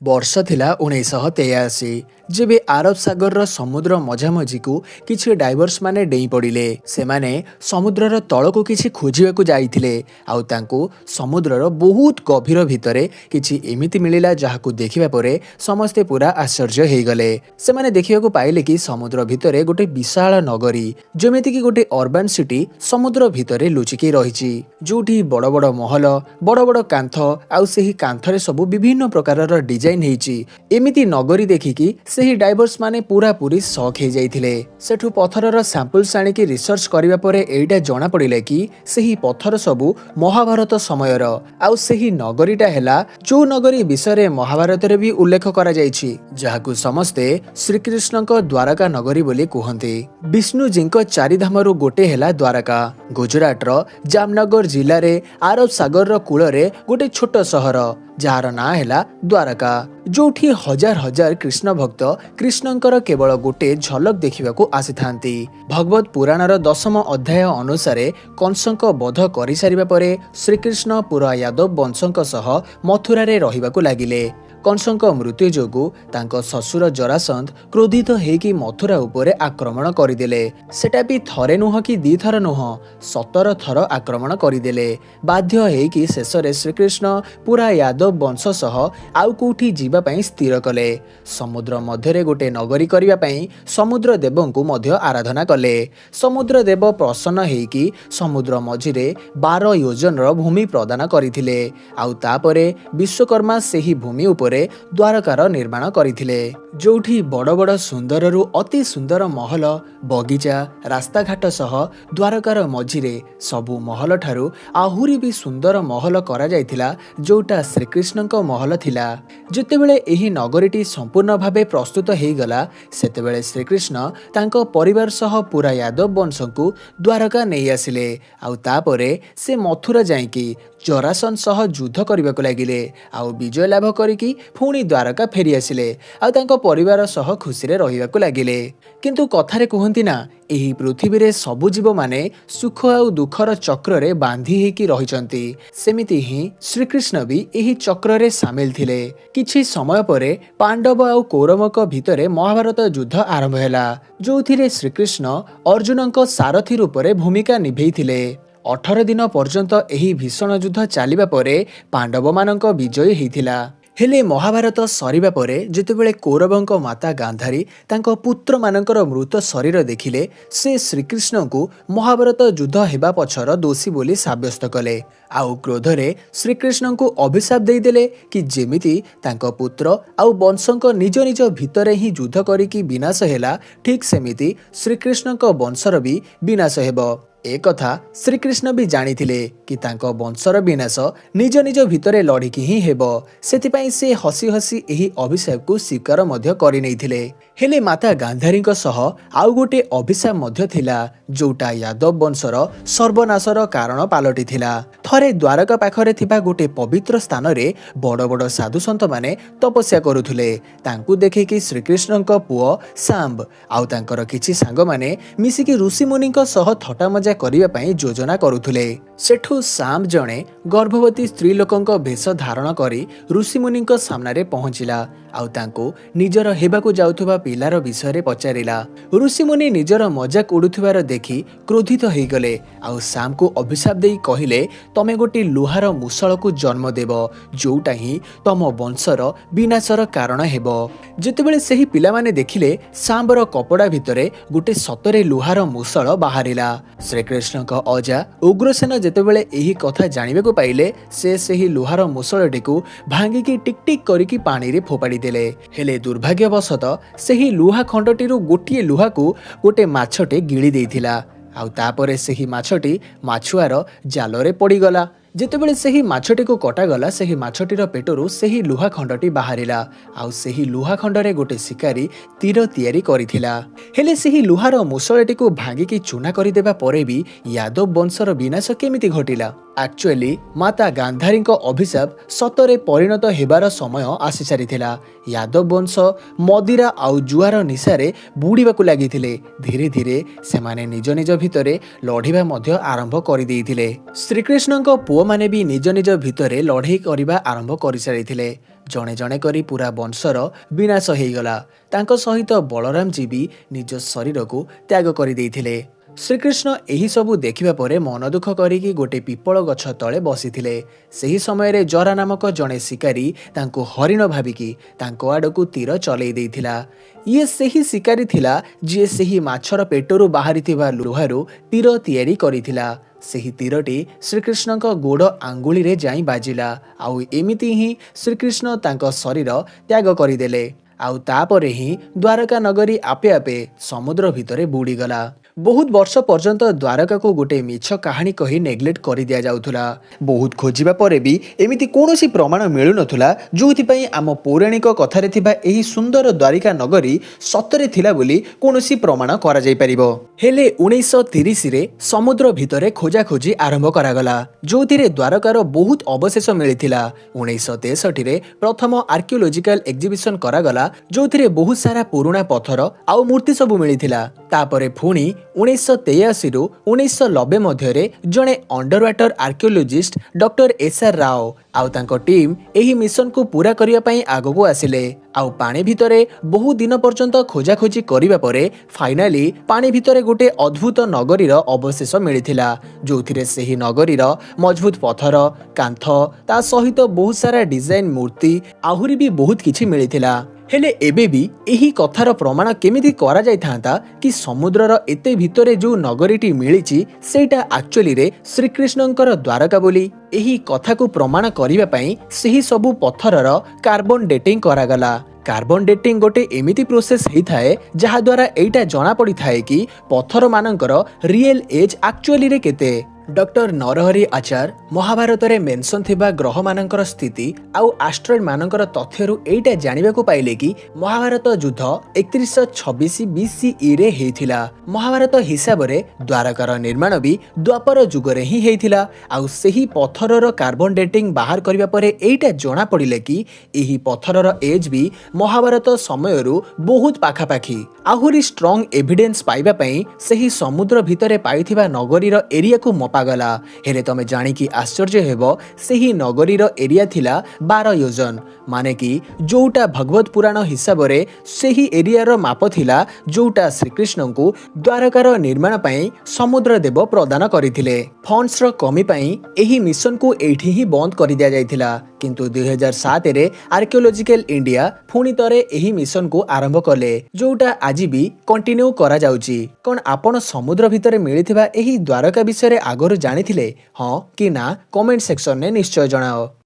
ବର୍ଷ ଥିଲା 1983 ଯେବେ ଆରବ ସାଗରର ସମୁଦ୍ର ମଝାମଝିକୁ କିଛି ଡାଇଭର୍ସ ମାନେ ଡେଇଁ ପଡ଼ିଲେ। ସେମାନେ ସମୁଦ୍ରର ତଳକୁ କିଛି ଖୋଜିବାକୁ ଯାଇଥିଲେ ଆଉ ତାଙ୍କୁ ସମୁଦ୍ରର ବହୁତ ଗଭୀର ଭିତରେ କିଛି ଏମିତି ମିଳିଲା ଯାହାକୁ ଦେଖିବା ପରେ ସମସ୍ତେ ପୁରା ଆଶ୍ଚର୍ଯ୍ୟ ହେଇଗଲେ। ସେମାନେ ଦେଖିବାକୁ ପାଇଲେ କି ସମୁଦ୍ର ଭିତରେ ଗୋଟେ ବିଶାଳ ନଗରୀ, ଯେମିତିକି ଗୋଟେ ଅର୍ବାନ ସିଟି ସମୁଦ୍ର ଭିତରେ ଲୁଚିକି ରହିଛି, ଯୋଉଠି ବଡ଼ ବଡ଼ ମହଲ, ବଡ଼ ବଡ଼ କାନ୍ଥ ଆଉ ସେହି କାନ୍ଥରେ ସବୁ ବିଭିନ୍ନ ପ୍ରକାରର ଡିଜାଇନ ହେଇଛି। ଏମିତି ନଗରୀ ଦେଖିକି ସେହି ଡାଇଭର୍ସ ମାନେ ପୁରାପୁରି ସକ୍ ହେଇଯାଇଥିଲେ। ସେଠୁ ପଥରର ସାମ୍ପଲ୍ସ ଆଣିକି ରିସର୍ଚ୍ଚ କରିବା ପରେ ଏଇଟା ଜଣା ପଡ଼ିଲା କି ସେହି ପଥର ସବୁ ମହାଭାରତ ସମୟର, ଆଉ ସେହି ନଗରୀଟା ହେଲା ଯୋଉ ନଗରୀ ବିଷୟରେ ମହାଭାରତରେ ବି ଉଲ୍ଲେଖ କରାଯାଇଛି, ଯାହାକୁ ସମସ୍ତେ ଶ୍ରୀକୃଷ୍ଣଙ୍କ ଦ୍ୱାରକା ନଗରୀ ବୋଲି କୁହନ୍ତି। ବିଷ୍ଣୁଜୀଙ୍କ ଚାରିଧାମରୁ ଗୋଟେ ହେଲା ଦ୍ୱାରକା। ଗୁଜରାଟର ଜାମନଗର ଜିଲ୍ଲାରେ ଆରବ ସାଗରର କୂଳରେ ଗୋଟେ ଛୋଟ ସହର, ଯାହାର ନାଁ ହେଲା ଦ୍ୱାରକା, ଯୋଉଠି ହଜାର ହଜାର କୃଷ୍ଣ ଭକ୍ତ କୃଷ୍ଣଙ୍କର କେବଳ ଗୋଟେ ଝଲକ ଦେଖିବାକୁ ଆସିଥାନ୍ତି। ଭଗବତ ପୁରାଣର 10ମ ଅଧ୍ୟାୟ ଅନୁସାରେ କଂସଙ୍କ ବଧ କରିସାରିବା ପରେ ଶ୍ରୀକୃଷ୍ଣ ପୁରା ଯାଦବ ବଂଶଙ୍କ ସହ ମଥୁରାରେ ରହିବାକୁ ଲାଗିଲେ। କଂସଙ୍କ ମୃତ୍ୟୁ ଯୋଗୁଁ ତାଙ୍କ ଶ୍ୱଶୁର ଜରାସନ୍ଧ କ୍ରୋଧିତ ହେଇକି ମଥୁରା ଉପରେ ଆକ୍ରମଣ କରିଦେଲେ। ସେଟା ବି ଥରେ ନୁହଁ କି ଦିଥର ନୁହଁ, 17 ଥର ଆକ୍ରମଣ କରିଦେଲେ। ବାଧ୍ୟ ହେଇକି ଶେଷରେ ଶ୍ରୀକୃଷ୍ଣ ପୁରା ଯାଦବ ବଂଶ ସହ ଆଉ କୋଉଠି ଯିବା ପାଇଁ ସ୍ଥିର କଲେ। ସମୁଦ୍ର ମଧ୍ୟରେ ଗୋଟେ ନଗରୀ କରିବା ପାଇଁ ସମୁଦ୍ର ଦେବଙ୍କୁ ମଧ୍ୟ ଆରାଧନା କଲେ। ସମୁଦ୍ର ଦେବ ପ୍ରସନ୍ନ ହେଇକି ସମୁଦ୍ର ମଝିରେ 12 ୟୋଜନର ଭୂମି ପ୍ରଦାନ କରିଥିଲେ, ଆଉ ତାପରେ ବିଶ୍ୱକର୍ମା ସେହି ଭୂମି ଉପରେ ଦ୍ୱାରକାର ନିର୍ମାଣ କରିଥିଲେ, ଯୋଉଠି ବଡ଼ ବଡ଼ ସୁନ୍ଦରରୁ ଅତି ସୁନ୍ଦର ମହଲ, ବଗିଚା, ରାସ୍ତାଘାଟ ସହ ଦ୍ୱାରକାର ମଝିରେ ସବୁ ମହଲ ଠାରୁ ଆହୁରି ବି ସୁନ୍ଦର ମହଲ କରାଯାଇଥିଲା, ଯୋଉଟା ଶ୍ରୀକୃଷ୍ଣଙ୍କ ମହଲ ଥିଲା। ଯେତେବେଳେ ଏହି ନଗରୀଟି ସମ୍ପୂର୍ଣ୍ଣ ଭାବେ ପ୍ରସ୍ତୁତ ହେଇଗଲା, ସେତେବେଳେ ଶ୍ରୀକୃଷ୍ଣ ତାଙ୍କ ପରିବାର ସହ ପୁରା ଯାଦବ ବଂଶଙ୍କୁ ଦ୍ୱାରକା ନେଇ ଆସିଲେ, ଆଉ ତାପରେ ସେ ମଥୁରା ଯାଇକି ଜରାସନ୍ଧ ସହ ଯୁଦ୍ଧ କରିବାକୁ ଲାଗିଲେ, ଆଉ ବିଜୟ ଲାଭ କରିକି ପୁଣି ଦ୍ୱାରକା ଫେରି ଆସିଲେ, ଆଉ ତାଙ୍କ ପରିବାର ସହ ଖୁସିରେ ରହିବାକୁ ଲାଗିଲେ। କିନ୍ତୁ କଥାରେ କୁହନ୍ତି ନା, ଏହି ପୃଥିବୀରେ ସବୁ ଜୀବମାନେ ସୁଖ ଆଉ ଦୁଃଖର ଚକ୍ରରେ ବାନ୍ଧି ହେଇକି ରହିଛନ୍ତି, ସେମିତି ହିଁ ଶ୍ରୀକୃଷ୍ଣ ବି ଏହି ଚକ୍ରରେ ସାମିଲ ଥିଲେ। କିଛି ସମୟ ପରେ ପାଣ୍ଡବ ଆଉ କୌରବଙ୍କ ଭିତରେ ମହାଭାରତ ଯୁଦ୍ଧ ଆରମ୍ଭ ହେଲା, ଯୋଉଥିରେ ଶ୍ରୀକୃଷ୍ଣ ଅର୍ଜୁନଙ୍କ ସାରଥୀ ରୂପରେ ଭୂମିକା ନିଭେଇଥିଲେ। 18 ଦିନ ପର୍ଯ୍ୟନ୍ତ ଏହି ଭୀଷଣ ଯୁଦ୍ଧ ଚାଲିବା ପରେ ପାଣ୍ଡବମାନଙ୍କ ବିଜୟ ହେଇଥିଲା। ହେଲେ ମହାଭାରତ ସରିବା ପରେ ଯେତେବେଳେ କୌରବଙ୍କ ମାତା ଗାନ୍ଧାରୀ ତାଙ୍କ ପୁତ୍ରମାନଙ୍କର ମୃତ ଶରୀର ଦେଖିଲେ, ସେ ଶ୍ରୀକୃଷ୍ଣଙ୍କୁ ମହାଭାରତ ଯୁଦ୍ଧ ହେବା ପଛର ଦୋଷୀ ବୋଲି ସାବ୍ୟସ୍ତ କଲେ, ଆଉ କ୍ରୋଧରେ ଶ୍ରୀକୃଷ୍ଣଙ୍କୁ ଅଭିଶାପ ଦେଇଦେଲେ କି ଯେମିତି ତାଙ୍କ ପୁତ୍ର ଆଉ ବଂଶଙ୍କ ନିଜ ନିଜ ଭିତରେ ହିଁ ଯୁଦ୍ଧ କରିକି ବିନାଶ ହେଲା, ଠିକ୍ ସେମିତି ଶ୍ରୀକୃଷ୍ଣଙ୍କ ବଂଶର ବି ବିନାଶ ହେବ। ଏକଥା ଶ୍ରୀକୃଷ୍ଣ ବି ଜାଣିଥିଲେ କି ତାଙ୍କ ବଂଶର ବିନାଶ ନିଜ ନିଜ ଭିତରେ ଲଢ଼ିକି ହିଁ ହେବ, ସେଥିପାଇଁ ସେ ହସି ହସି ଏହି ଅଭିଶାପକୁ ସ୍ୱୀକାର ମଧ୍ୟ କରିନେଇଥିଲେ। ହେଲେ ମାତା ଗାନ୍ଧାରୀଙ୍କ ସହ ଆଉ ଗୋଟେ ଅଭିଶାପ ମଧ୍ୟ ଥିଲା, ଯୋଉଟା ଯାଦବ ବଂଶର ସର୍ବନାଶର କାରଣ ପାଲଟିଥିଲା। ଥରେ ଦ୍ୱାରକା ପାଖରେ ଥିବା ଗୋଟେ ପବିତ୍ର ସ୍ଥାନରେ ବଡ଼ ବଡ଼ ସାଧୁସନ୍ଥମାନେ ତପସ୍ୟା କରୁଥିଲେ। ତାଙ୍କୁ ଦେଖିକି ଶ୍ରୀକୃଷ୍ଣଙ୍କ ପୁଅ ଶାମ୍ବ ଆଉ ତାଙ୍କର କିଛି ସାଙ୍ଗମାନେ ମିଶିକି ଋଷିମୁନିଙ୍କ ସହ ଥଟ୍ଟା ମଜା କରିବା ପାଇଁ ଯୋଜନା କରୁଥିଲେ। ସେଠୁ ଶାମ୍ବ ଜଣେ ଗର୍ଭବତୀ ସ୍ତ୍ରୀ ଲୋକଙ୍କ ବେଶ ଧାରଣ କରି ଋଷିମୁନିଙ୍କ ସାମ୍ନାରେ ପହଞ୍ଚିଲା, ଆଉ ତାଙ୍କୁ ନିଜର ହେବାକୁ ଯାଉଥିବା ପିଲାର ବିଷୟରେ ପଚାରିଲା। ଋଷିମୁନି ନିଜର ମଜାକ ଉଡୁଥିବାର ଦେଖି କ୍ରୋଧିତ ହେଇଗଲେ, ଆଉ ଶାମ୍ବକୁ ଅଭିଶାପ ଦେଇ କହିଲେ, ତମେ ଗୋଟେ ଲୁହାର ମୂଷଳକୁ ଜନ୍ମ ଦେବ, ଯୋଉଟା ହିଁ ତମ ବଂଶର ବିନାଶର କାରଣ ହେବ। ଯେତେବେଳେ ସେହି ପିଲାମାନେ ଦେଖିଲେ ଶାମ୍ବର କପଡ଼ା ଭିତରେ ଗୋଟେ ସତରେ ଲୁହାର ମୂଷଳ ବାହାରିଲା। ଶ୍ରୀକୃଷ୍ଣଙ୍କ ଅଜା ଉଗ୍ରସେନ ଯେତେବେଳେ ଏହି କଥା ଜାଣିବାକୁ ପାଇଲେ, ସେ ସେହି ଲୁହାର ମୂଷଳଟିକୁ ଭାଙ୍ଗିକି ଟିକ୍ ଟିକ୍ କରିକି ପାଣିରେ ଫୋପାଡ଼ି ଦେଲେ। ହେଲେ ଦୁର୍ଭାଗ୍ୟବଶତଃ ସେହି ଲୁହା ଖଣ୍ଡଟିରୁ ଗୋଟିଏ ଲୁହାକୁ ଗୋଟେ ମାଛଟେ ଗିଳି ଦେଇଥିଲା, ଆଉ ତାପରେ ସେହି ମାଛଟି ମାଛୁଆର ଜାଲରେ ପଡ଼ିଗଲା। ଯେତେବେଳେ ସେହି ମାଛଟିକୁ କଟାଗଲା, ସେହି ମାଛଟିର ପେଟରୁ ସେହି ଲୁହା ଖଣ୍ଡଟି ବାହାରିଲା, ଆଉ ସେହି ଲୁହା ଖଣ୍ଡରେ ଗୋଟେ ଶିକାରୀ ତୀର ତିଆରି କରିଥିଲା। ହେଲେ ସେହି ଲୁହାର ମୂଷଳଟିକୁ ଭାଙ୍ଗିକି ଚୂନା କରିଦେବା ପରେ ବି ଯାଦବ ବଂଶର ବିନାଶ କେମିତି ଘଟିଲା? ଆକ୍ଚୁଆଲି ମାତା ଗାନ୍ଧାରୀଙ୍କ ଅଭିଶାପ ସତରେ ପରିଣତ ହେବାର ସମୟ ଆସିସାରିଥିଲା। ଯାଦବ ବଂଶ ମଦିରା ଆଉ ଜୁଆର ନିଶାରେ ବୁଡ଼ିବାକୁ ଲାଗିଥିଲେ। ଧୀରେ ଧୀରେ ସେମାନେ ନିଜ ନିଜ ଭିତରେ ଲଢ଼ିବା ମଧ୍ୟ ଆରମ୍ଭ କରିଦେଇଥିଲେ। ଶ୍ରୀକୃଷ୍ଣଙ୍କ ପୁଅମାନେ ବି ନିଜ ନିଜ ଭିତରେ ଲଢ଼େଇ କରିବା ଆରମ୍ଭ କରିସାରିଥିଲେ। ଜଣେ ଜଣେ କରି ପୁରା ବଂଶର ବିନାଶ ହେଇଗଲା। ତାଙ୍କ ସହିତ ବଳରାମ ଜୀ ବି ନିଜ ଶରୀରକୁ ତ୍ୟାଗ କରିଦେଇଥିଲେ। ଶ୍ରୀକୃଷ୍ଣ ଏହି ସବୁ ଦେଖିବା ପରେ ମନ ଦୁଃଖ କରିକି ଗୋଟେ ପିପଳ ଗଛ ତଳେ ବସିଥିଲେ। ସେହି ସମୟରେ ଜରା ନାମକ ଜଣେ ଶିକାରୀ ତାଙ୍କୁ ହରିଣ ଭାବିକି ତାଙ୍କ ଆଡ଼କୁ ତୀର ଚଲେଇ ଦେଇଥିଲା। ଇଏ ସେହି ଶିକାରୀ ଥିଲା ଯିଏ ସେହି ମାଛର ପେଟରୁ ବାହାରିଥିବା ଲୁହାରୁ ତୀର ତିଆରି କରିଥିଲା। ସେହି ତୀରଟି ଶ୍ରୀକୃଷ୍ଣଙ୍କ ଗୋଡ଼ ଆଙ୍ଗୁଳିରେ ଯାଇ ବାଜିଲା। ଆଉ ଏମିତି ହିଁ ଶ୍ରୀକୃଷ୍ଣ ତାଙ୍କ ଶରୀର ତ୍ୟାଗ କରିଦେଲେ। ଆଉ ତାପରେ ହିଁ ଦ୍ୱାରକା ନଗରୀ ଆପେ ଆପେ ସମୁଦ୍ର ଭିତରେ ବୁଡ଼ିଗଲା। ବହୁତ ବର୍ଷ ପର୍ଯ୍ୟନ୍ତ ଦ୍ୱାରକାକୁ ଗୋଟେ ମିଛ କାହାଣୀ କହି ନେଗ୍ଲେକ୍ଟ କରିଦିଆଯାଉଥିଲା। ବହୁତ ଖୋଜିବା ପରେ ବି ଏମିତି କୌଣସି ପ୍ରମାଣ ମିଳୁନଥିଲା ଯେଉଁଥିପାଇଁ ଆମ ପୌରାଣିକ କଥାରେ ଥିବା ଏହି ସୁନ୍ଦର ଦ୍ୱାରିକା ନଗରୀ ସତରେ ଥିଲା ବୋଲି କୌଣସି ପ୍ରମାଣ କରାଯାଇପାରିବ। ହେଲେ 1930ରେ ସମୁଦ୍ର ଭିତରେ ଖୋଜାଖୋଜି ଆରମ୍ଭ କରାଗଲା, ଯେଉଁଥିରେ ଦ୍ୱାରକାର ବହୁତ ଅବଶେଷ ମିଳିଥିଲା। 1963ରେ ପ୍ରଥମ ଆର୍କିଓଲୋଜିକାଲ ଏକ୍ଜିବିସନ କରାଗଲା, ଯେଉଁଥିରେ ବହୁତ ସାରା ପୁରୁଣା ପଥର ଆଉ ମୂର୍ତ୍ତି ସବୁ ମିଳିଥିଲା। ତାପରେ ପୁଣି 1983ରୁ 1990 ମଧ୍ୟରେ ଜଣେ under water archaeologist doctor SR Rao ଆଉ ତାଙ୍କ ଟିମ୍ ଏହି ମିଶନକୁ ପୂରା କରିବା ପାଇଁ ଆଗକୁ ଆସିଲେ। ଆଉ ପାଣି ଭିତରେ ବହୁ ଦିନ ପର୍ଯ୍ୟନ୍ତ ଖୋଜାଖୋଜି କରିବା ପରେ ଫାଇନାଲି ପାଣି ଭିତରେ ଗୋଟେ ଅଦ୍ଭୁତ ନଗରୀର ଅବଶେଷ ମିଳିଥିଲା, ଯେଉଁଥିରେ ସେହି ନଗରୀର ମଜବୁତ ପଥର, କାନ୍ଥ, ତା ସହିତ ବହୁତ ସାରା ଡିଜାଇନ ମୂର୍ତ୍ତି ଆହୁରି ବି ବହୁତ କିଛି ମିଳିଥିଲା। ହେଲେ ଏବେ ବି ଏହି କଥାର ପ୍ରମାଣ କେମିତି କରାଯାଇଥାନ୍ତା କି ସମୁଦ୍ରର ଏତେ ଭିତରେ ଯେଉଁ ନଗରୀଟି ମିଳିଛି ସେଇଟା ଆକ୍ଚୁଆଲିରେ ଶ୍ରୀକୃଷ୍ଣଙ୍କର ଦ୍ୱାରକା ବୋଲି? ଏହି କଥାକୁ ପ୍ରମାଣ କରିବା ପାଇଁ ସେହି ସବୁ ପଥରର କାର୍ବନ ଡେଟିଂ କରାଗଲା। କାର୍ବନ ଡେଟିଂ ଗୋଟେ ଏମିତି ପ୍ରୋସେସ ହେଇଥାଏ ଯାହାଦ୍ୱାରା ଏଇଟା ଜଣାପଡ଼ିଥାଏ କି ପଥରମାନଙ୍କର ରିଏଲ ଏଜ୍ ଆକ୍ଚୁଆଲିରେ କେତେ। ଡକ୍ଟର ନରହରି ଆଚାର ମହାଭାରତରେ ମେନସନ ଥିବା ଗ୍ରହମାନଙ୍କର ସ୍ଥିତି ଆଉ ଆଷ୍ଟ୍ରଏଡ୍ ମାନଙ୍କର ତଥ୍ୟରୁ ଏଇଟା ଜାଣିବାକୁ ପାଇଲେ କି ମହାଭାରତ ଯୁଦ୍ଧ 3126 BCEରେ ହେଇଥିଲା। ମହାଭାରତ ହିସାବରେ ଦ୍ୱାରକାର ନିର୍ମାଣ ବି ଦ୍ୱାପର ଯୁଗରେ ହିଁ ହେଇଥିଲା। ଆଉ ସେହି ପଥରର କାର୍ବନ ଡେଟିଂ ବାହାର କରିବା ପରେ ଏଇଟା ଜଣାପଡ଼ିଲେ କି ଏହି ପଥରର ଏଜ୍ ବି ମହାଭାରତ ସମୟରୁ ବହୁତ ପାଖାପାଖି। ଆହୁରି ଷ୍ଟ୍ରଙ୍ଗ ଏଭିଡେନ୍ସ ପାଇବା ପାଇଁ ସେହି ସମୁଦ୍ର ଭିତରେ ପାଇଥିବା ନଗରୀର ଏରିଆକୁ ମପାଗଲା। ହେଲେ ତମେ ଜାଣିକି ଆଶ୍ଚର୍ଯ୍ୟ ହେବ, ସେହି ନଗରୀର ଏରିଆ ଥିଲା 12 ୟୋଜନ, ମାନେ କି ଯୋଉଟା ଭଗବତ ପୁରାଣ ହିସାବରେ ସେହି ଏରିଆର ମାପ ଥିଲା ଯୋଉଟା ଶ୍ରୀକୃଷ୍ଣଙ୍କୁ ଦ୍ୱାରକାର ନିର୍ମାଣ ପାଇଁ ସମୁଦ୍ର ଦେବ ପ୍ରଦାନ କରିଥିଲେ। ଫଣ୍ଡସର କମି ପାଇଁ ଏହି ମିଶନକୁ ଏଇଠି ହିଁ ବନ୍ଦ କରିଦିଆଯାଇଥିଲା। କିନ୍ତୁ 2007ରେ ଆର୍କିଓଲୋଜିକାଲ ଇଣ୍ଡିଆ ପୁଣି ଥରେ ଏହି ମିଶନକୁ ଆରମ୍ଭ କଲେ, ଯୋଉଟା ଆଜି ବି କଣ୍ଟିନ୍ୟୁ କରାଯାଉଛି। କ'ଣ ଆପଣ ସମୁଦ୍ର ଭିତରେ ମିଳିଥିବା ଏହି ଦ୍ୱାରକା ବିଷୟରେ ଆଗରୁ ଜାଣିଥିଲେ? ହଁ କି ନା କମେଣ୍ଟ ସେକ୍ସନରେ ନିଶ୍ଚୟ ଜଣାଅ।